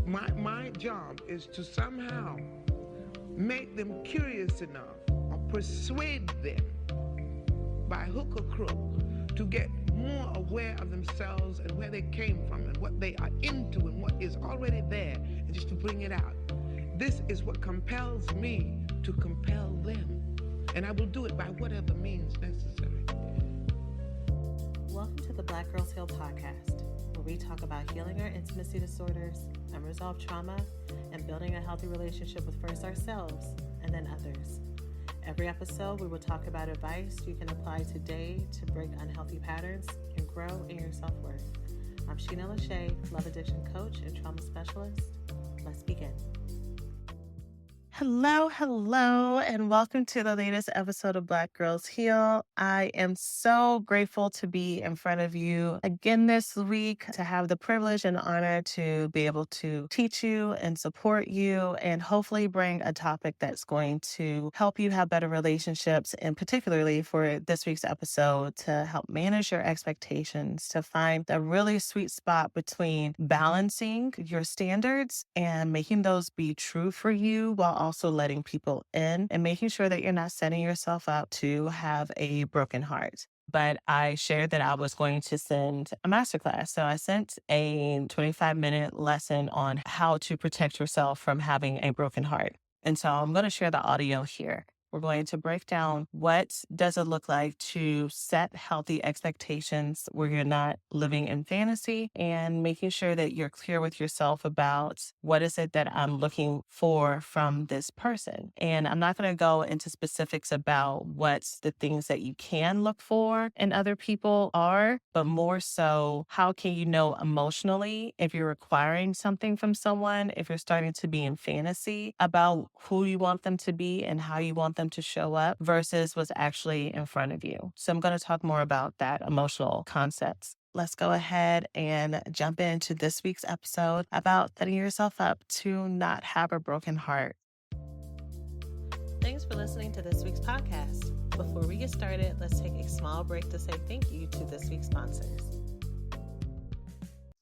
My job is to somehow make them curious enough or persuade them by hook or crook to get more aware of themselves and where they came from and what they are into and what is already there, and just to bring it out. This is what compels me to compel them, and I will do it by whatever means necessary. Welcome to the Black Girls Heal podcast, where we talk about healing our intimacy disorders, unresolved trauma, and building a healthy relationship with first ourselves and then others. Every episode, we will talk about advice you can apply today to break unhealthy patterns and grow in your self-worth. I'm Sheena Lachey, love addiction coach and trauma specialist. Let's begin. Hello, and welcome to the latest episode of Black Girls Heal. I am so grateful to be in front of you again this week, to have the privilege and honor to be able to teach you and support you and hopefully bring a topic that's going to help you have better relationships, and particularly for this week's episode, to help manage your expectations, to find the really sweet spot between balancing your standards and making those be true for you while also letting people in and making sure that you're not setting yourself up to have a broken heart. But I shared that I was going to send a masterclass. So I sent a 25-minute lesson on how to protect yourself from having a broken heart. And so I'm going to share the audio here. We're going to break down what does it look like to set healthy expectations where you're not living in fantasy, and making sure that you're clear with yourself about what is it that I'm looking for from this person. And I'm not going to go into specifics about what the things that you can look for in other people are, but more so, how can you know emotionally if you're requiring something from someone, if you're starting to be in fantasy about who you want them to be and how you want them to show up versus what's actually in front of you. So I'm going to talk more about that emotional concepts. Let's go ahead and jump into this week's episode about setting yourself up to not have a broken heart. Thanks for listening to this week's podcast. Before we get started, let's take a small break to say thank you to this week's sponsors.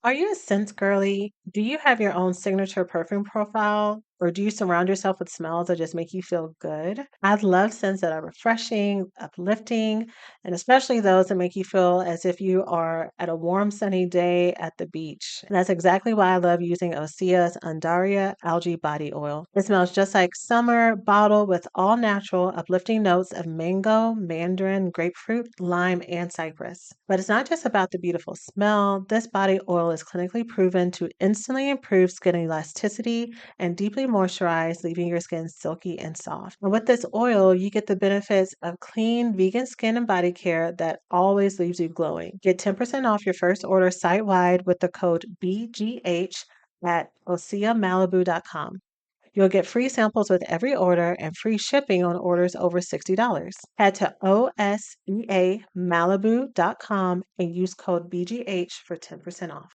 Are you a scent girly? Do you have your own signature perfume profile? Or do you surround yourself with smells that just make you feel good? I love scents that are refreshing, uplifting, and especially those that make you feel as if you are at a warm, sunny day at the beach. And that's exactly why I love using Osea's Undaria Algae Body Oil. It smells just like summer, bottled with all natural, uplifting notes of mango, mandarin, grapefruit, lime, and cypress. But it's not just about the beautiful smell. This body oil is clinically proven to instantly improve skin elasticity and deeply moisturize, leaving your skin silky and soft. And with this oil, you get the benefits of clean, vegan skin and body care that always leaves you glowing. Get 10% off your first order site-wide with the code BGH at OseaMalibu.com. You'll get free samples with every order and free shipping on orders over $60. Head to OSEAMalibu.com and use code BGH for 10% off.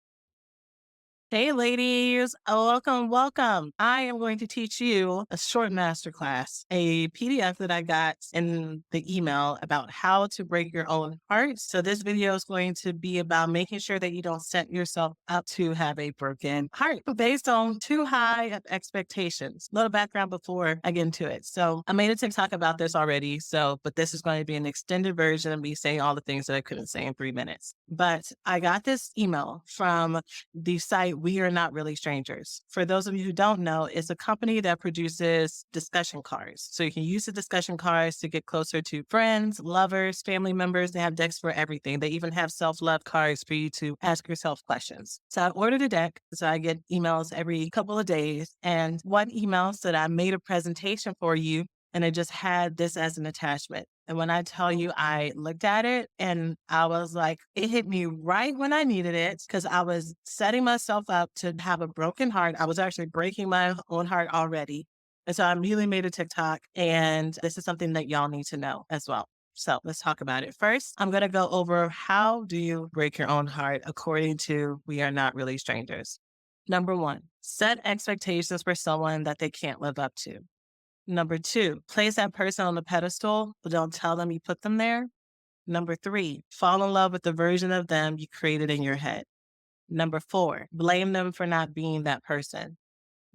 Hey, ladies, welcome. I am going to teach you a short masterclass, a PDF that I got in the email about how to break your own heart. So this video is going to be about making sure that you don't set yourself up to have a broken heart based on too high of expectations. A little background before I get into it. So I made a TikTok about this already. But this is going to be an extended version of me saying all the things that I couldn't say in 3 minutes. But I got this email from the site We Are Not Really Strangers. For those of you who don't know, it's a company that produces discussion cards. So you can use the discussion cards to get closer to friends, lovers, family members. They have decks for everything. They even have self-love cards for you to ask yourself questions. So I ordered a deck. So I get emails every couple of days. And one email said I made a presentation for you, and it just had this as an attachment. And when I tell you, I looked at it and I was like, it hit me right when I needed it, because I was setting myself up to have a broken heart. I was actually breaking my own heart already. And so I immediately made a TikTok, and this is something that y'all need to know as well. So let's talk about it. First, I'm going to go over how do you break your own heart according to We Are Not Really Strangers. Number 1, set expectations for someone that they can't live up to. Number 2, place that person on the pedestal, but don't tell them you put them there. Number 3, fall in love with the version of them you created in your head. Number 4, blame them for not being that person.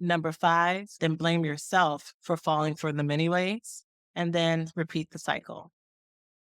Number 5, then blame yourself for falling for them anyways, and then repeat the cycle.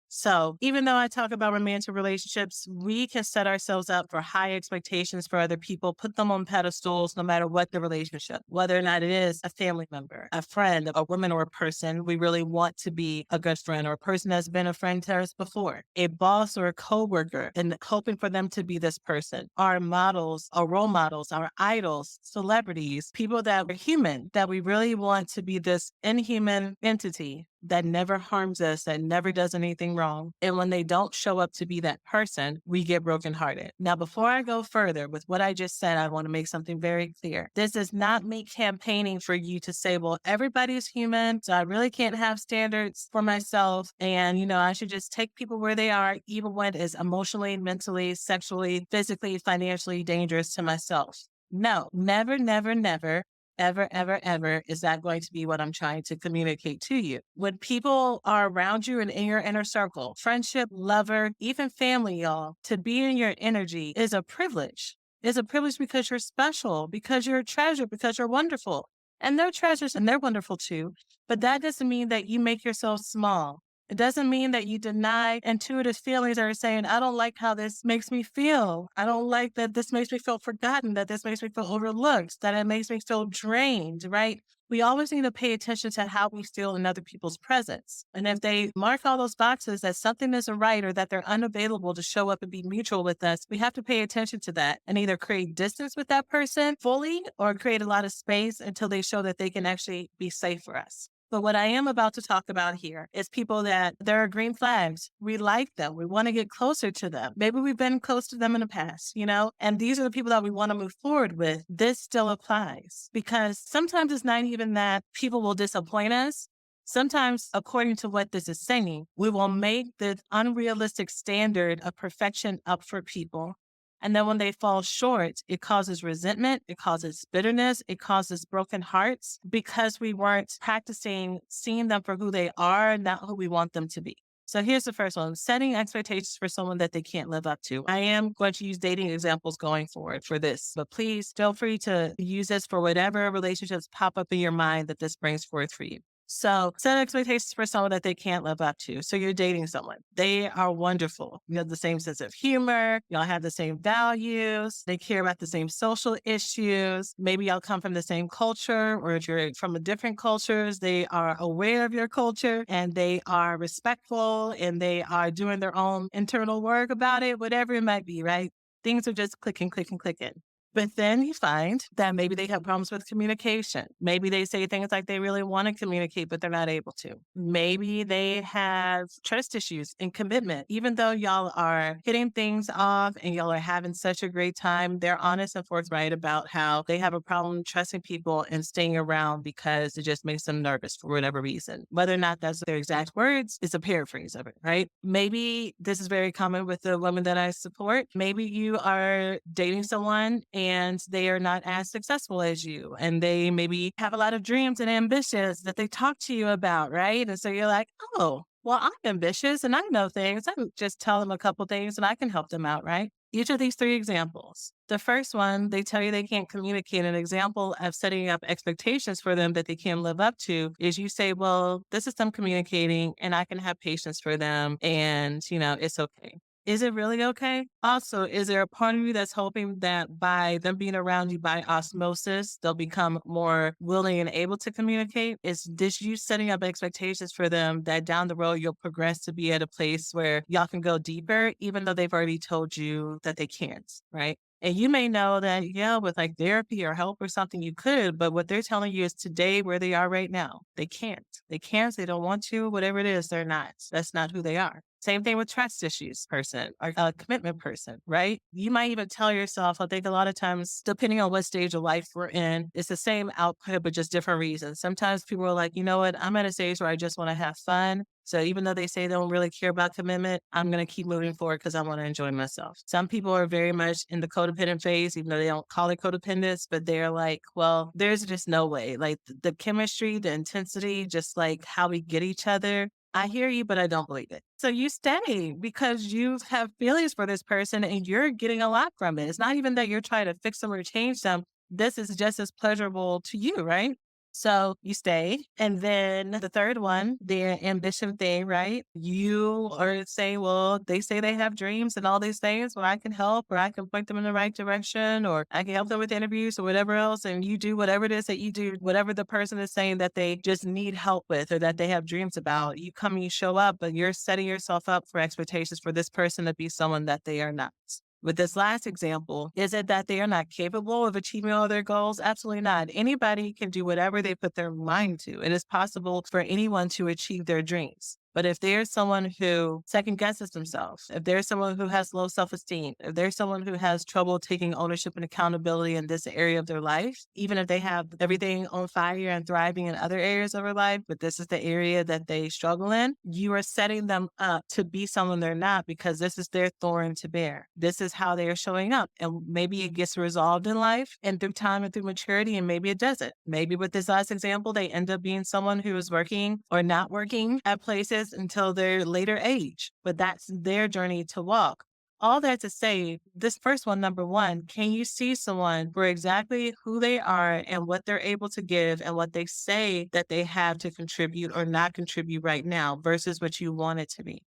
So even though I talk about romantic relationships, we can set ourselves up for high expectations for other people, put them on pedestals no matter what the relationship, whether or not it is a family member, a friend, a woman or a person we really want to be a good friend or a person that's been a friend to us before, a boss or a coworker, and hoping for them to be this person, our models, our role models, our idols, celebrities, people that are human, that we really want to be this inhuman entity that never harms us, that never does anything wrong. And when they don't show up to be that person, we get brokenhearted. Now, before I go further with what I just said, I want to make something very clear. This is not me campaigning for you to say, well, everybody's human, so I really can't have standards for myself. And, I should just take people where they are, even when it is emotionally, mentally, sexually, physically, financially dangerous to myself. No, never, never, never. Ever, ever, ever is that going to be what I'm trying to communicate to you. When people are around you and in your inner circle, friendship, lover, even family, y'all, to be in your energy is a privilege. It's a privilege because you're special, because you're a treasure, because you're wonderful. And they're treasures and they're wonderful too. But that doesn't mean that you make yourself small. It doesn't mean that you deny intuitive feelings that are saying, I don't like how this makes me feel. I don't like that this makes me feel forgotten, that this makes me feel overlooked, that it makes me feel drained, right? We always need to pay attention to how we feel in other people's presence. And if they mark all those boxes that something isn't right or that they're unavailable to show up and be mutual with us, we have to pay attention to that and either create distance with that person fully or create a lot of space until they show that they can actually be safe for us. But what I am about to talk about here is people that there are green flags. We like them. We want to get closer to them. Maybe we've been close to them in the past, and these are the people that we want to move forward with. This still applies because sometimes it's not even that people will disappoint us. Sometimes, according to what this is saying, we will make the unrealistic standard of perfection up for people. And then when they fall short, it causes resentment, it causes bitterness, it causes broken hearts because we weren't practicing seeing them for who they are, not who we want them to be. So here's the first one, setting expectations for someone that they can't live up to. I am going to use dating examples going forward for this, but please feel free to use this for whatever relationships pop up in your mind that this brings forth for you. So set expectations for someone that they can't live up to. So you're dating someone. They are wonderful. You have the same sense of humor. Y'all have the same values. They care about the same social issues. Maybe y'all come from the same culture, or if you're from a different cultures, they are aware of your culture and they are respectful and they are doing their own internal work about it, whatever it might be, right? Things are just clicking, clicking, clicking. But then you find that maybe they have problems with communication. Maybe they say things like they really want to communicate, but they're not able to. Maybe they have trust issues and commitment. Even though y'all are hitting things off and y'all are having such a great time, they're honest and forthright about how they have a problem trusting people and staying around because it just makes them nervous for whatever reason. Whether or not that's their exact words, it's a paraphrase of it, right? Maybe this is very common with the women that I support. Maybe you are dating someone and they are not as successful as you. And they maybe have a lot of dreams and ambitions that they talk to you about, right? And so you're like, oh, well, I'm ambitious and I know things. I can just tell them a couple things and I can help them out, right? Each of these 3 examples. The first one, they tell you they can't communicate. An example of setting up expectations for them that they can't live up to is you say, well, this is them communicating and I can have patience for them and, it's okay. Is it really okay? Also, is there a part of you that's hoping that by them being around you by osmosis, they'll become more willing and able to communicate? Is this you setting up expectations for them that down the road you'll progress to be at a place where y'all can go deeper, even though they've already told you that they can't, right? And you may know that, with like therapy or help or something you could, but what they're telling you is today where they are right now. They can't. They can't. They don't want to. Whatever it is, they're not. That's not who they are. Same thing with trust issues person or a commitment person, right? You might even tell yourself, I think a lot of times, depending on what stage of life we're in, it's the same output, but just different reasons. Sometimes people are like, you know what? I'm at a stage where I just want to have fun. So even though they say they don't really care about commitment, I'm going to keep moving forward because I want to enjoy myself. Some people are very much in the codependent phase, even though they don't call it codependence, but they're like, well, there's just no way. Like the chemistry, the intensity, just like how we get each other, I hear you, but I don't believe it. So you stay because you have feelings for this person and you're getting a lot from it. It's not even that you're trying to fix them or change them. This is just as pleasurable to you, right? So you stay. And then the third one, the ambition thing, right? You are saying, well, they say they have dreams and all these things. Well, I can help or I can point them in the right direction or I can help them with interviews or whatever else. And you do whatever it is that you do, whatever the person is saying that they just need help with or that they have dreams about. You come and you show up, but you're setting yourself up for expectations for this person to be someone that they are not. With this last example, is it that they are not capable of achieving all their goals? Absolutely not. Anybody can do whatever they put their mind to. It is possible for anyone to achieve their dreams. But if there's someone who second guesses themselves, if there's someone who has low self-esteem, if there's someone who has trouble taking ownership and accountability in this area of their life, even if they have everything on fire and thriving in other areas of their life, but this is the area that they struggle in, you are setting them up to be someone they're not because this is their thorn to bear. This is how they are showing up. And maybe it gets resolved in life and through time and through maturity, and maybe it doesn't. Maybe with this last example, they end up being someone who is working or not working at places until their later age, but that's their journey to walk. All that to say, this first one, number one, can you see someone for exactly who they are and what they're able to give and what they say that they have to contribute or not contribute right now versus what you want it to be?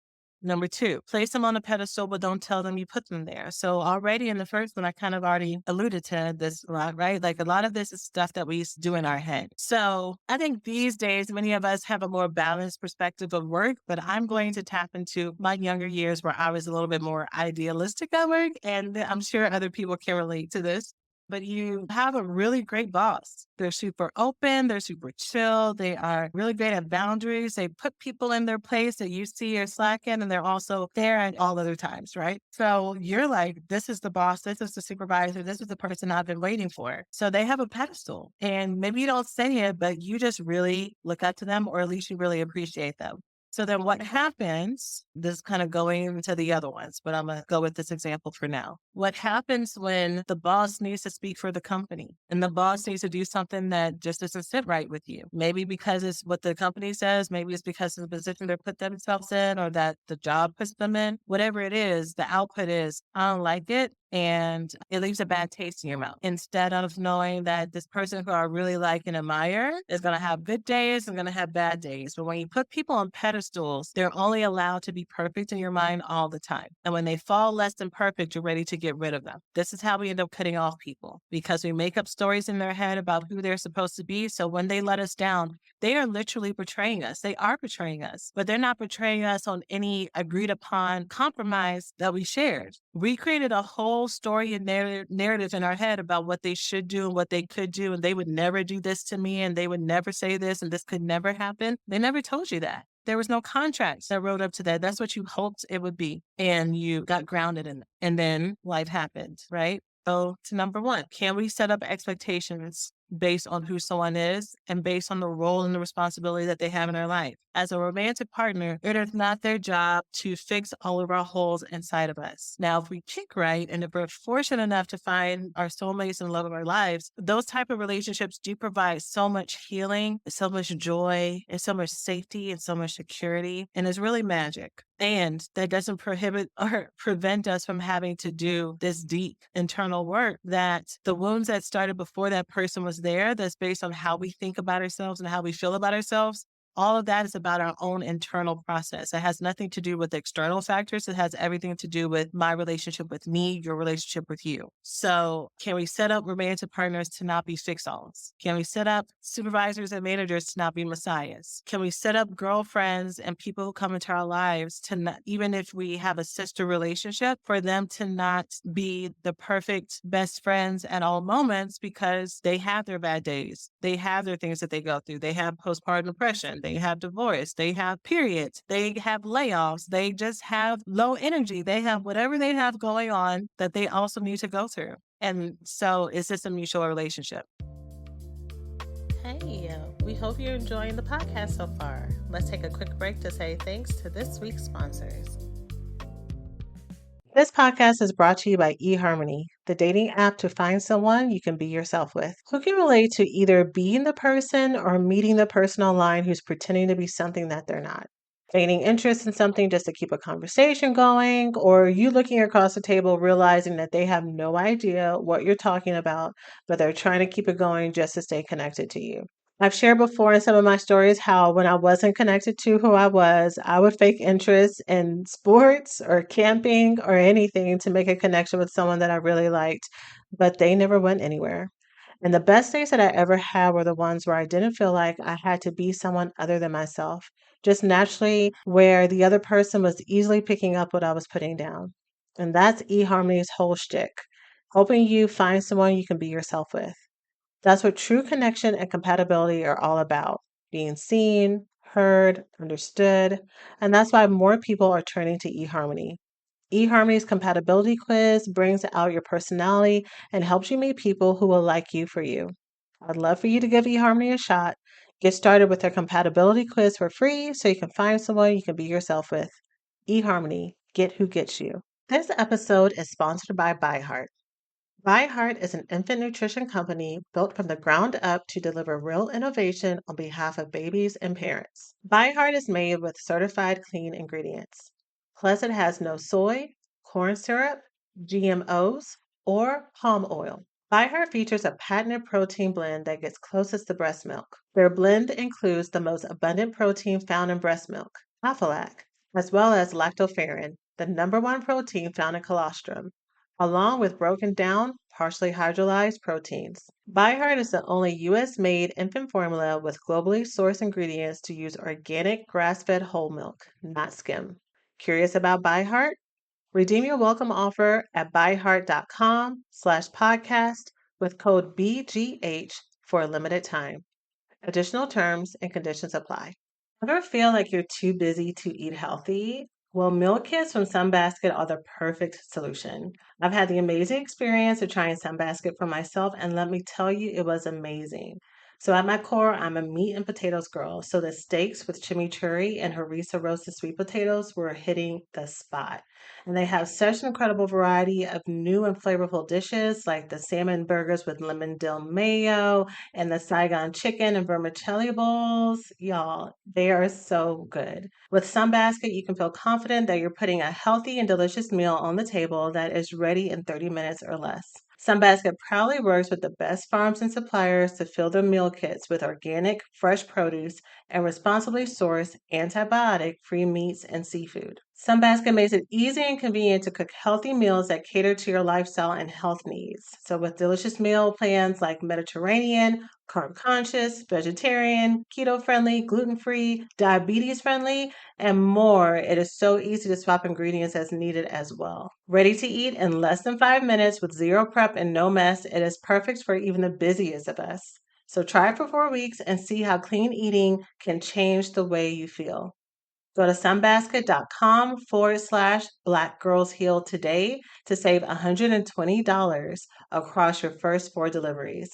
Number two, place them on a pedestal, but don't tell them you put them there. So already in the first one, I kind of already alluded to this a lot, right? Like a lot of this is stuff that we do in our head. So I think these days, many of us have a more balanced perspective of work, but I'm going to tap into my younger years where I was a little bit more idealistic at work. And I'm sure other people can relate to this. But you have a really great boss. They're super open. They're super chill. They are really great at boundaries. They put people in their place that you see are slacking, and they're also there at all other times, right? So you're like, this is the boss. This is the supervisor. This is the person I've been waiting for. So they have a pedestal. And maybe you don't say it, but you just really look up to them, or at least you really appreciate them. So then what happens, this is kind of going into the other ones, but I'm going to go with this example for now. What happens when the boss needs to speak for the company and the boss needs to do something that just doesn't sit right with you? Maybe because it's what the company says, maybe it's because of the position they put themselves in or that the job puts them in. Whatever it is, the output is, I don't like it. And it leaves a bad taste in your mouth. Instead of knowing that this person who I really like and admire is going to have good days and going to have bad days. But when you put people on pedestals, they're only allowed to be perfect in your mind all the time. And when they fall less than perfect, you're ready to get rid of them. This is how we end up cutting off people because we make up stories in their head about who they're supposed to be. So when they let us down, they are literally betraying us. They are betraying us, but they're not betraying us on any agreed upon compromise that we shared. We created a whole story and narrative in our head about what they should do and what they could do. And they would never do this to me and they would never say this and this could never happen. They never told you that. There was no contracts that wrote up to that. That's what you hoped it would be. And you got grounded in it. And then life happened, right? So to number one, can we set up expectations based on who someone is and based on the role and the responsibility that they have in their life? As a romantic partner, it is not their job to fix all of our holes inside of us. Now, if we pick right and if we're fortunate enough to find our soulmates and love of our lives, those type of relationships do provide so much healing, so much joy, and so much safety and so much security. And it's really magic. And that doesn't prohibit or prevent us from having to do this deep internal work that the wounds that started before that person was there, that's based on how we think about ourselves and how we feel about ourselves. All of that is about our own internal process. It has nothing to do with external factors. It has everything to do with my relationship with me, your relationship with you. So can we set up romantic partners to not be fix-alls? Can we set up supervisors and managers to not be messiahs? Can we set up girlfriends and people who come into our lives to not, even if we have a sister relationship, for them to not be the perfect best friends at all moments because they have their bad days. They have their things that they go through. They have postpartum depression. They have divorce, they have periods, they have layoffs, they just have low energy, they have whatever they have going on that they also need to go through. And so it's just a mutual relationship. Hey, we hope you're enjoying the podcast so far. Let's take a quick break to say thanks to this week's sponsors. This podcast is brought to you by eHarmony, the dating app to find someone you can be yourself with. Who can relate to either being the person or meeting the person online who's pretending to be something that they're not? feigning interest in something just to keep a conversation going, or you looking across the table realizing that they have no idea what you're talking about, but they're trying to keep it going just to stay connected to you. I've shared before in some of my stories how when I wasn't connected to who I would fake interest in sports or camping or anything to make a connection with someone that I really liked, but they never went anywhere. And the best days that I ever had were the ones where I didn't feel like I had to be someone other than myself, just naturally, where the other person was easily picking up what I was putting down. And that's eHarmony's whole shtick, helping you find someone you can be yourself with. That's what true connection and compatibility are all about, being seen, heard, understood. And that's why more people are turning to eHarmony. eHarmony's compatibility quiz brings out your personality and helps you meet people who will like you for you. I'd love for you to give eHarmony a shot. Get started with their compatibility quiz for free so you can find someone you can be yourself with. eHarmony, get who gets you. This episode is sponsored by ByHeart. ByHeart is an infant nutrition company built from the ground up to deliver real innovation on behalf of babies and parents. ByHeart is made with certified clean ingredients. Plus, it has no soy, corn syrup, GMOs, or palm oil. ByHeart features a patented protein blend that gets closest to breast milk. Their blend includes the most abundant protein found in breast milk, aflac, as well as lactoferrin, the number one protein found in colostrum, along with broken down, partially hydrolyzed proteins. ByHeart is the only US made infant formula with globally sourced ingredients to use organic grass fed whole milk, not skim. Curious about ByHeart? Redeem your welcome offer at byheart.com/podcast with code BGH for a limited time. Additional terms and conditions apply. Ever feel like you're too busy to eat healthy? Well, meal kits from Sunbasket are the perfect solution. I've had the amazing experience of trying Sunbasket for myself, and let me tell you, it was amazing. So, at my core, I'm a meat and potatoes girl. So, the steaks with chimichurri and harissa roasted sweet potatoes were hitting the spot. And they have such an incredible variety of new and flavorful dishes like the salmon burgers with lemon dill mayo and the Saigon chicken and vermicelli bowls. Y'all, they are so good. With Sunbasket, you can feel confident that you're putting a healthy and delicious meal on the table that is ready in 30 minutes or less. Sunbasket proudly works with the best farms and suppliers to fill their meal kits with organic, fresh produce and responsibly sourced antibiotic free meats and seafood. Sunbasket makes it easy and convenient to cook healthy meals that cater to your lifestyle and health needs. So, with delicious meal plans like Mediterranean, carb conscious, vegetarian, keto friendly, gluten free, diabetes friendly, and more, it is so easy to swap ingredients as needed as well. Ready to eat in less than 5 minutes with zero prep and no mess, it is perfect for even the busiest of us. So try it for 4 weeks and see how clean eating can change the way you feel. Go to sunbasket.com/Black Girls Heal today to save $120 across your first 4 deliveries.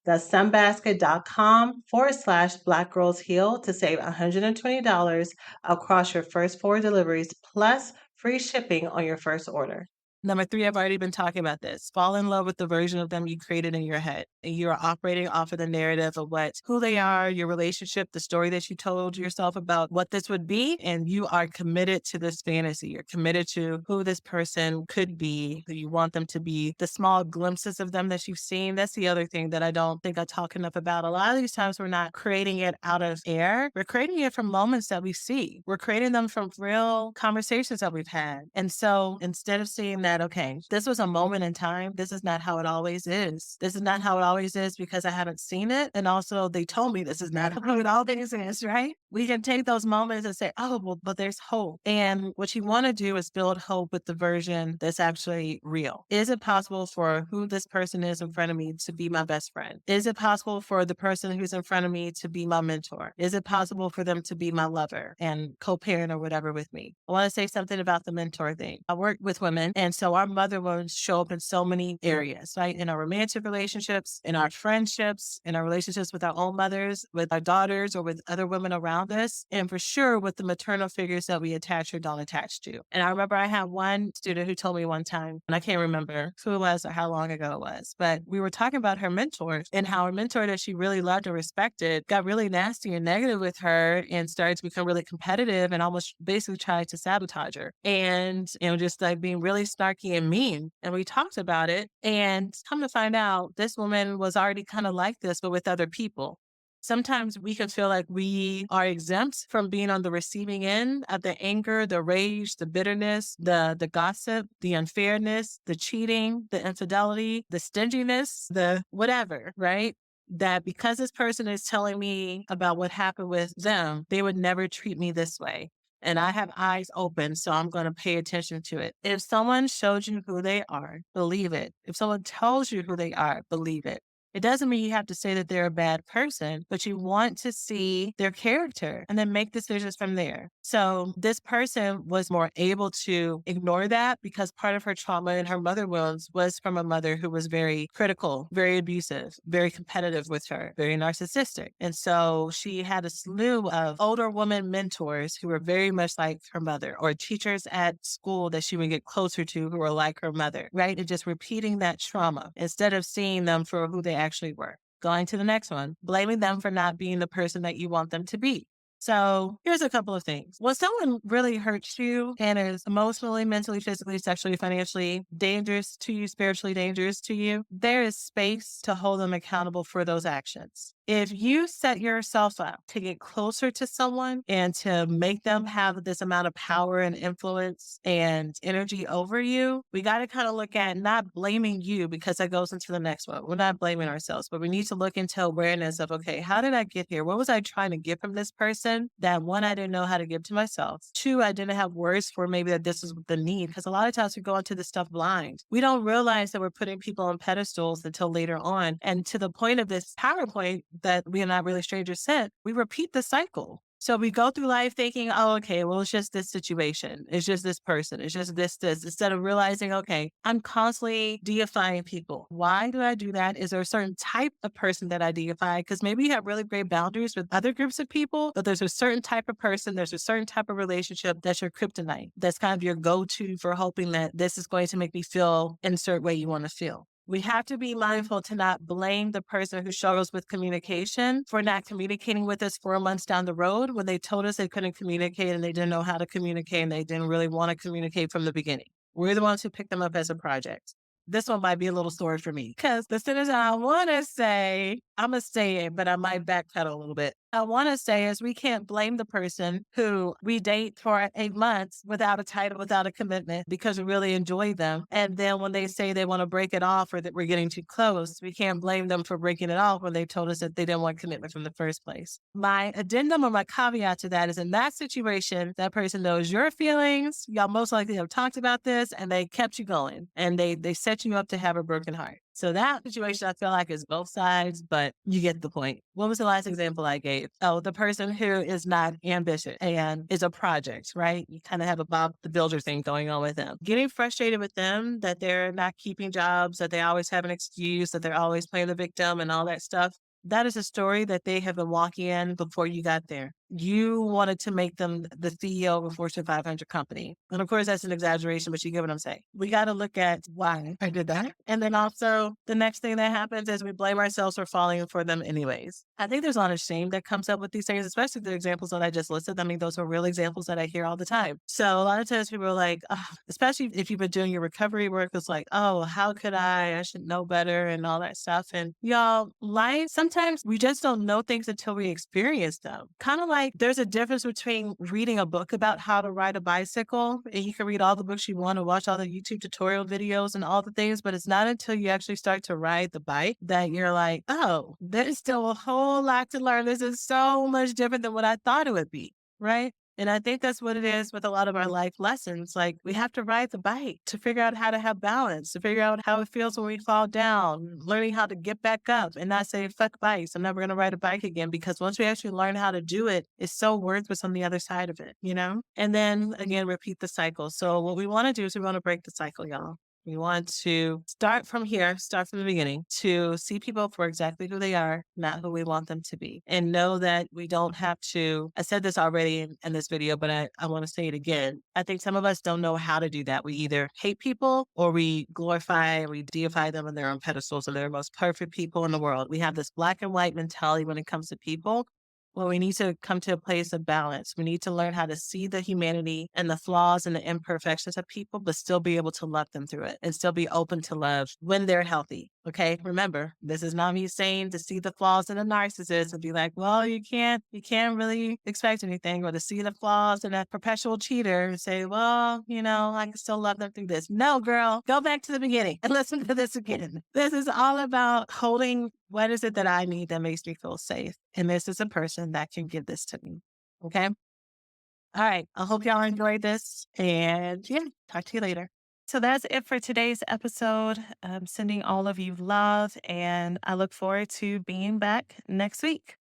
That's sunbasket.com/Black Girls Heal to save $120 across your first 4 deliveries plus free shipping on your first order. Number three, I've already been talking about this. Fall in love with the version of them you created in your head. And you are operating off of the narrative of who they are, your relationship, the story that you told yourself about what this would be. And you are committed to this fantasy. You're committed to who this person could be, who you want them to be, the small glimpses of them that you've seen. That's the other thing that I don't think I talk enough about. A lot of these times we're not creating it out of air. We're creating it from moments that we see. We're creating them from real conversations that we've had. And so instead of seeing that, okay, this was a moment in time. This is not how it always is. This is not how it always is because I haven't seen it. And also they told me this is not how it always is, right? We can take those moments and say, oh, well, but there's hope. And what you want to do is build hope with the version that's actually real. Is it possible for who this person is in front of me to be my best friend? Is it possible for the person who's in front of me to be my mentor? Is it possible for them to be my lover and co-parent or whatever with me? I want to say something about the mentor thing. I work with women, and so our mother wounds show up in so many areas, right? In our romantic relationships, in our friendships, in our relationships with our own mothers, with our daughters, or with other women around us, and for sure with the maternal figures that we attach or don't attach to. And I remember I had one student who told me one time, and I can't remember who it was or how long ago it was, but we were talking about her mentor and how her mentor that she really loved and respected got really nasty and negative with her and started to become really competitive and almost basically tried to sabotage her. And, just like being really snarky and mean. And we talked about it. And come to find out, this woman was already kind of like this, but with other people. Sometimes we can feel like we are exempt from being on the receiving end of the anger, the rage, the bitterness, the gossip, the unfairness, the cheating, the infidelity, the stinginess, the whatever, right? That because this person is telling me about what happened with them, they would never treat me this way. And I have eyes open, so I'm going to pay attention to it. If someone showed you who they are, believe it. If someone tells you who they are, believe it. It doesn't mean you have to say that they're a bad person, but you want to see their character and then make decisions from there. So this person was more able to ignore that because part of her trauma and her mother wounds was from a mother who was very critical, very abusive, very competitive with her, very narcissistic. And so she had a slew of older woman mentors who were very much like her mother, or teachers at school that she would get closer to who were like her mother, right? And just repeating that trauma instead of seeing them for who they actually were. Going to the next one, blaming them for not being the person that you want them to be. So here's a couple of things. When someone really hurts you and is emotionally, mentally, physically, sexually, financially dangerous to you, spiritually dangerous to you, there is space to hold them accountable for those actions. If you set yourself up to get closer to someone and to make them have this amount of power and influence and energy over you, we got to kind of look at not blaming you, because that goes into the next one. We're not blaming ourselves, but we need to look into awareness of, okay, how did I get here? What was I trying to get from this person that, one, I didn't know how to give to myself. Two, I didn't have words for maybe that this is the need. Because a lot of times we go into this stuff blind. We don't realize that we're putting people on pedestals until later on. And to the point of this PowerPoint that We Are Not Really Strangers said, we repeat the cycle. So we go through life thinking, oh, okay, well, it's just this situation. It's just this person. It's just this, instead of realizing, okay, I'm constantly deifying people. Why do I do that? Is there a certain type of person that I deify? Because maybe you have really great boundaries with other groups of people, but there's a certain type of person, there's a certain type of relationship that's your kryptonite. That's kind of your go-to for hoping that this is going to make me feel insert way you want to feel. We have to be mindful to not blame the person who struggles with communication for not communicating with us 4 months down the road when they told us they couldn't communicate and they didn't know how to communicate and they didn't really want to communicate from the beginning. We're the ones who picked them up as a project. This one might be a little sore for me because the sentence I want to say, I'm going to say it, but I might backpedal a little bit. I want to say is we can't blame the person who we date for 8 months without a title, without a commitment, because we really enjoy them. And then when they say they want to break it off or that we're getting too close, we can't blame them for breaking it off when they told us that they didn't want commitment from the first place. My addendum or my caveat to that is in that situation, that person knows your feelings. Y'all most likely have talked about this and they kept you going and they set you up to have a broken heart. So that situation, I feel like, is both sides, but you get the point. What was the last example I gave? Oh, the person who is not ambitious and is a project, right? You kind of have a Bob the Builder thing going on with them. Getting frustrated with them that they're not keeping jobs, that they always have an excuse, that they're always playing the victim and all that stuff. That is a story that they have been walking in before you got there. You wanted to make them the CEO of a Fortune 500 company. And of course, that's an exaggeration, but you get what I'm saying. We got to look at why I did that. And then also the next thing that happens is we blame ourselves for falling for them anyways. I think there's a lot of shame that comes up with these things, especially the examples that I just listed. I mean, those are real examples that I hear all the time. So a lot of times people are like, oh, especially if you've been doing your recovery work, it's like, oh, how could I should know better and all that stuff. And y'all, life, sometimes we just don't know things until we experience them. Kind of like there's a difference between reading a book about how to ride a bicycle, and you can read all the books you want to watch all the YouTube tutorial videos and all the things, but it's not until you actually start to ride the bike that you're like, oh, there's still a whole lot to learn. This is so much different than what I thought it would be, right? And I think that's what it is with a lot of our life lessons. Like we have to ride the bike to figure out how to have balance, to figure out how it feels when we fall down, learning how to get back up and not say, fuck bikes, I'm never going to ride a bike again. Because once we actually learn how to do it, it's so worth what's on the other side of it, you know? And then again, repeat the cycle. So what we want to do is we want to break the cycle, y'all. We want to start from here, start from the beginning, to see people for exactly who they are, not who we want them to be. And know that we don't have to, I said this already in this video, but I want to say it again. I think some of us don't know how to do that. We either hate people or we glorify, we deify them on their own pedestals, and they're the most perfect people in the world. We have this black and white mentality when it comes to people. Well, we need to come to a place of balance. We need to learn how to see the humanity and the flaws and the imperfections of people, but still be able to love them through it and still be open to love when they're healthy. Okay. Remember, this is not me saying to see the flaws in a narcissist and be like, well, you can't really expect anything, or to see the flaws in a perpetual cheater and say, well, I can still love them through this. No, girl, go back to the beginning and listen to this again. This is all about holding what is it that I need that makes me feel safe. And this is a person that can give this to me. Okay. All right. I hope y'all enjoyed this, and talk to you later. So that's it for today's episode. I'm sending all of you love, and I look forward to being back next week.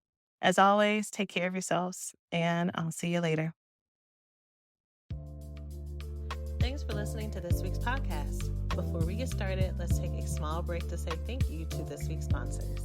As always, take care of yourselves, and I'll see you later. Thanks for listening to this week's podcast. Before we get started, let's take a small break to say thank you to this week's sponsors.